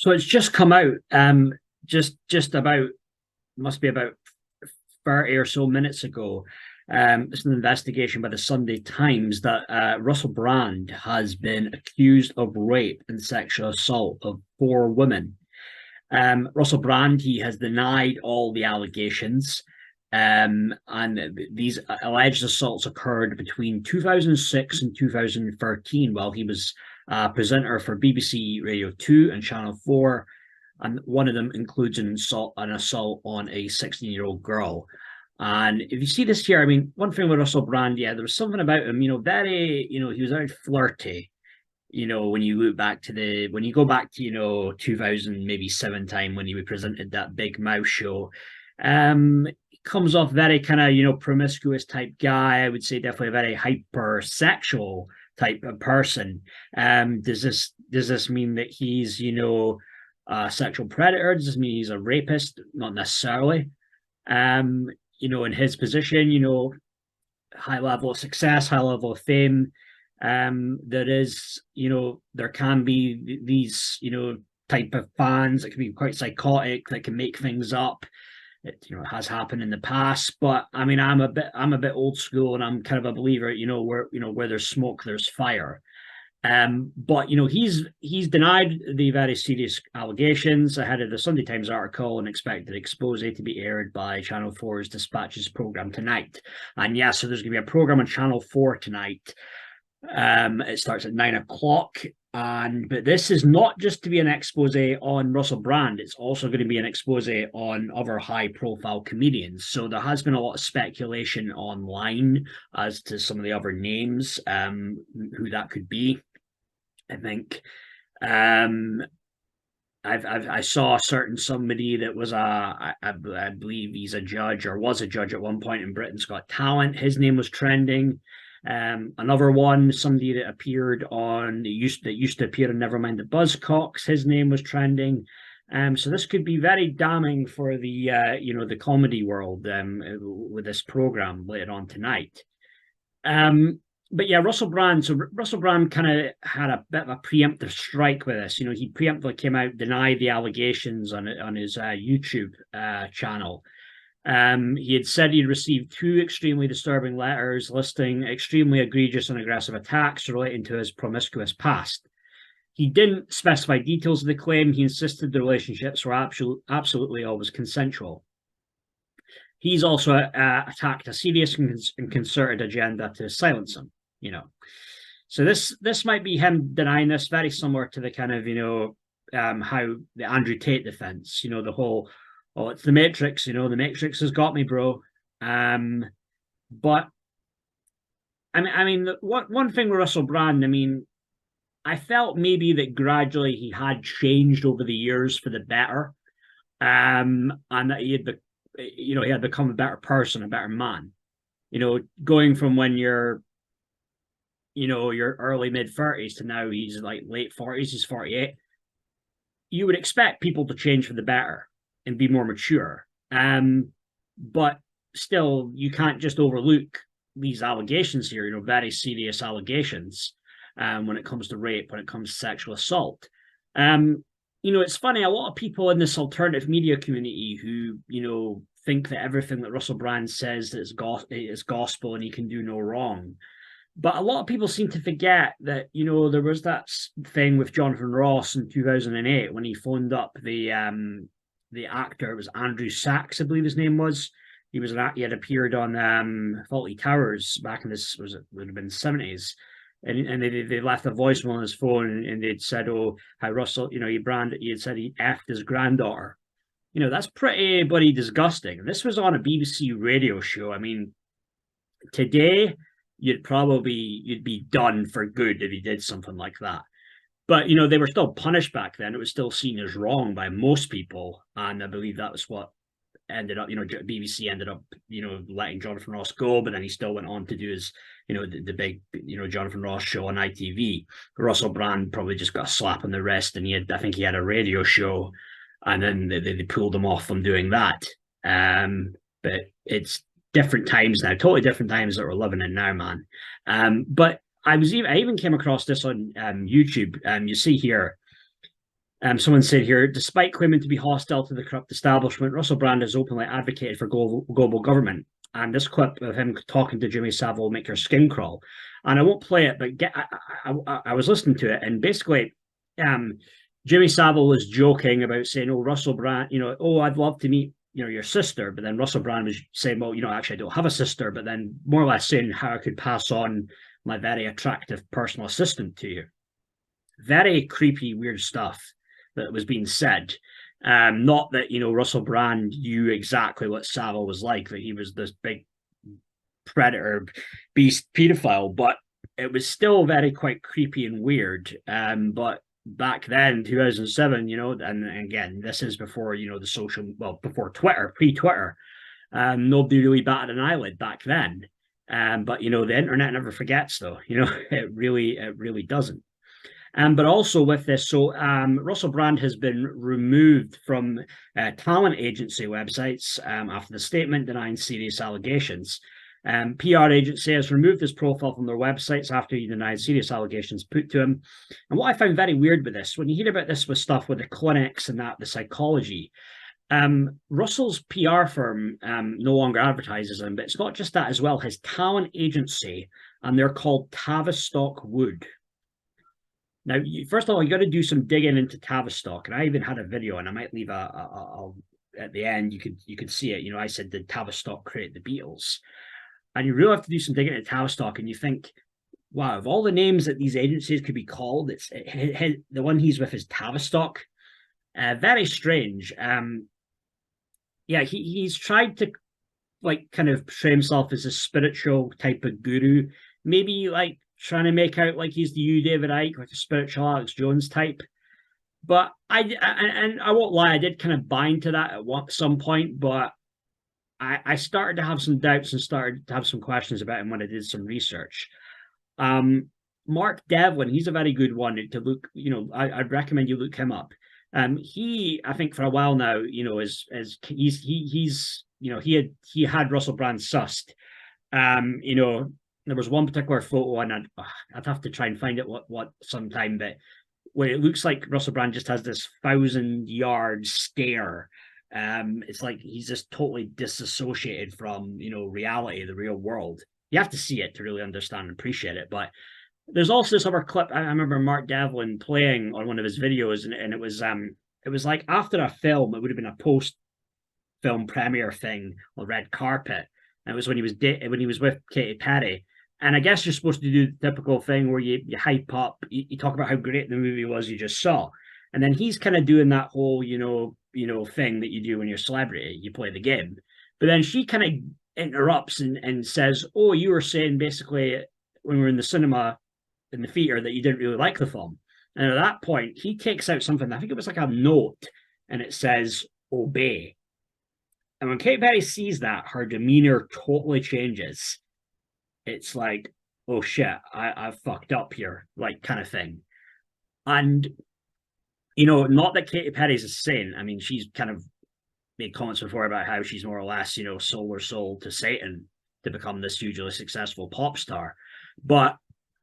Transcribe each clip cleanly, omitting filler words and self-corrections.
So it's just come out, just about must be about 30 or so minutes ago. It's an investigation by the Sunday Times that Russell Brand has been accused of rape and sexual assault of four women. Russell Brand, he has denied all the allegations. And these alleged assaults occurred between 2006 and 2013 while he was presenter for BBC Radio 2 and Channel 4. And one of them includes an assault on a 16-year-old girl. And if you see this here, I mean, one thing with Russell Brand, yeah, there was something about him, very, he was very flirty. When you look back to when you go back to, 2000, maybe seven time when he presented that Big Mouth show, he comes off very kind of, promiscuous type guy. I would say definitely a very hypersexual type of person. Does this mean that he's, a sexual predator? Does this mean he's a rapist? Not necessarily. In his position, high level of success, high level of fame. There is, there can be these, type of fans that can be quite psychotic, that can make things up. It has happened in the past, but I mean, I'm a bit old school, and I'm kind of a believer, where there's smoke, there's fire. But he's denied the very serious allegations ahead of the Sunday Times article and expected expose to be aired by Channel 4's Dispatches program tonight. And yeah, so there's going to be a program on Channel 4 tonight. It starts at 9 o'clock. But this is not just to be an expose on Russell Brand, it's also going to be an expose on other high-profile comedians. So there has been a lot of speculation online as to some of the other names, who that could be. I think I saw a certain somebody that was I believe he's a judge or was a judge at one point in Britain's Got Talent. His name was trending. Another one, somebody that appeared that used to appear in Nevermind the Buzzcocks, his name was trending. So this could be very damning for the the comedy world with this program later on tonight. But yeah, Russell Brand. So Russell Brand kind of had a bit of a preemptive strike with this. He preemptively came out, denied the allegations on his YouTube channel. He had said he'd received two extremely disturbing letters listing extremely egregious and aggressive attacks relating to his promiscuous past. He didn't specify details of the claim. He insisted the relationships were absolutely always consensual. He's also attacked a serious and concerted agenda to silence him. So this might be him denying this, very similar to the kind of how the Andrew Tate defense. The whole, oh, it's the Matrix. The Matrix has got me, bro. But I mean, one thing with Russell Brand, I mean, I felt maybe that gradually he had changed over the years for the better, and that he had become a better person, a better man. Going from when you're, your early mid-30s to now he's like late 40s, he's 48. You would expect people to change for the better and be more mature. But still, you can't just overlook these allegations here, very serious allegations when it comes to rape, when it comes to sexual assault. It's funny, a lot of people in this alternative media community who, think that everything that Russell Brand says is gospel and he can do no wrong. But a lot of people seem to forget that, there was that thing with Jonathan Ross in 2008 when he phoned up the actor. It was Andrew Sachs, I believe his name was. He had appeared on Fawlty Towers back in would have been the 70s. And they left a voicemail on his phone and they'd said, oh, how Russell, he had said he effed his granddaughter. That's pretty bloody disgusting. This was on a BBC radio show. I mean, today you'd be done for good if you did something like that. But, they were still punished back then. It was still seen as wrong by most people. And I believe that was what ended up, BBC ended up, letting Jonathan Ross go, but then he still went on to do his, the big, Jonathan Ross show on ITV. Russell Brand probably just got a slap on the wrist, and I think he had a radio show, and then they pulled him off from doing that. But it's different times now, totally different times that we're living in now, man. But I even came across this on YouTube. You see here, Someone said here, despite claiming to be hostile to the corrupt establishment, Russell Brand has openly advocated for global government. And this clip of him talking to Jimmy Savile will make your skin crawl. And I won't play it, but I was listening to it, and basically, Jimmy Savile was joking about saying, "Oh, Russell Brand, oh, I'd love to meet your sister," but then Russell Brand was saying, "Well, actually, I don't have a sister," but then more or less saying how I could pass on my very attractive personal assistant to you. Very creepy, weird stuff that was being said. Not that Russell Brand knew exactly what Savile was like, that he was this big predator, beast, pedophile, but it was still very quite creepy and weird. But back then, 2007, and again, this is before before Twitter, pre-Twitter. Nobody really batted an eyelid back then. But the internet never forgets, though. It really doesn't. But also with this, so Russell Brand has been removed from talent agency websites after the statement denying serious allegations. PR agency has removed his profile from their websites after he denied serious allegations put to him. And what I found very weird with this, when you hear about this with stuff with the clinics and the psychology, Russell's PR firm no longer advertises him, but it's not just that as well. His talent agency, and they're called Tavistock Wood. Now, first of all, you got to do some digging into Tavistock, and I even had a video, and I might leave at the end. You could see it. I said, did Tavistock create the Beatles? And you really have to do some digging into Tavistock, and you think, wow, of all the names that these agencies could be called, the one he's with is Tavistock. Very strange. Yeah, he's tried to kind of portray himself as a spiritual type of guru, maybe trying to make out like he's the David Icke, like a spiritual Alex Jones type. But I won't lie, I did kind of buy into that at some point, but I started to have some doubts and started to have some questions about him when I did some research. Mark Devlin, he's a very good one to look, I'd recommend you look him up. He, I think for a while now, he had Russell Brand sussed. There was one particular photo, and I'd have to try and find it what sometime, but where it looks like Russell Brand just has this 1,000-yard stare. It's like he's just totally disassociated from reality, the real world. You have to see it to really understand and appreciate it. But there's also this other clip. I remember Mark Devlin playing on one of his videos, and it was like after a film, it would have been a post-film premiere thing on red carpet. And it was when he was with Katy Perry. And I guess you're supposed to do the typical thing where you hype up, you talk about how great the movie was you just saw. And then he's kind of doing that whole, thing that you do when you're a celebrity, you play the game. But then she kind of interrupts and says, "Oh, you were saying basically when we were in the cinema, in the theater, that you didn't really like the film." And at that point, he takes out something, I think it was like a note, and it says, "Obey." And when Katy Perry sees that, her demeanor totally changes. It's like, oh shit, I've fucked up here, like kind of thing. And, not that Katy Perry's a saint. I mean, she's kind of made comments before about how she's more or less, sold her soul to Satan to become this hugely successful pop star. But,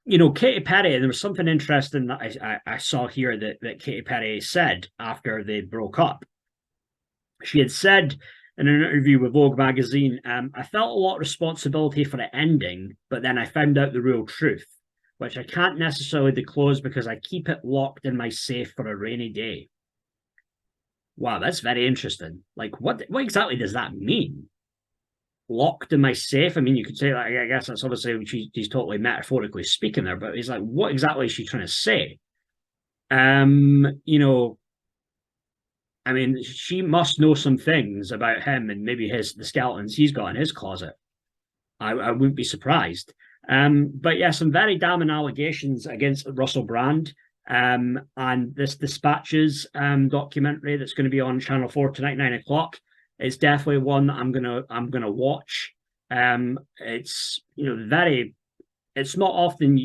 Katy Perry, and there was something interesting that I saw here that Katy Perry said after they broke up. She had said in an interview with Vogue magazine, I felt a lot of responsibility for it ending, but then I found out the real truth, which I can't necessarily disclose because I keep it locked in my safe for a rainy day. Wow, that's very interesting. Like, what exactly does that mean? Locked in my safe? I mean, you could say that, I guess that's obviously she's totally metaphorically speaking there, but it's like, what exactly is she trying to say? I mean, she must know some things about him and maybe the skeletons he's got in his closet. I wouldn't be surprised. But yeah, some very damning allegations against Russell Brand. And this Dispatches documentary that's going to be on Channel 4 tonight, 9:00. It's definitely one that I'm gonna watch. It's not often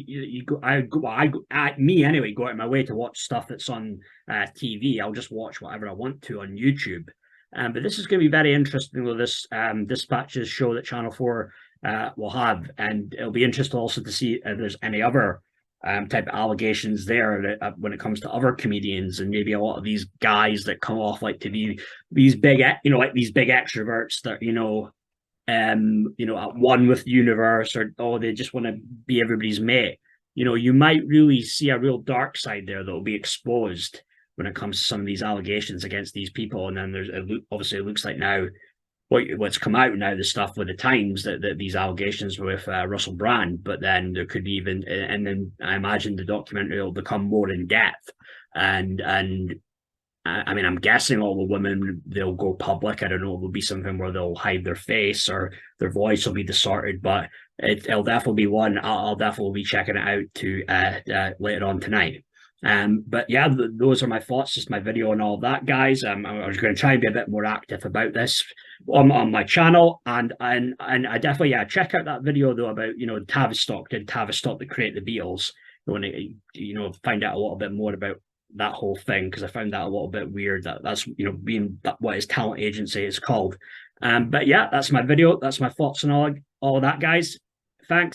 go anyway, go out of my way to watch stuff that's on TV. I'll just watch whatever I want to on YouTube. But this is going to be very interesting with this Dispatches show that Channel 4 will have, and it'll be interesting also to see if there's any other type of allegations there when it comes to other comedians, and maybe a lot of these guys that come off like to be these big, like these big extroverts that at one with the universe, or they just want to be everybody's mate. You might really see a real dark side there that will be exposed when it comes to some of these allegations against these people. And then obviously it looks like now what's come out now, the stuff with the Times, that these allegations with Russell Brand, but then there could be even, and then I imagine the documentary will become more in depth, and I mean, I'm guessing all the women, they'll go public. I don't know, it'll be something where they'll hide their face or their voice will be distorted, but it'll definitely be one I'll definitely be checking it out to later on tonight. But yeah, those are my thoughts, just my video and all that, guys. I was going to try and be a bit more active about this on my channel, and I definitely, yeah, check out that video though about Tavistock. Did Tavistock that create the Beatles? You want to find out a little bit more about that whole thing, because I found that a little bit weird that's being what his talent agency is called. But yeah, that's my video. That's my thoughts on all of that, guys. Thanks.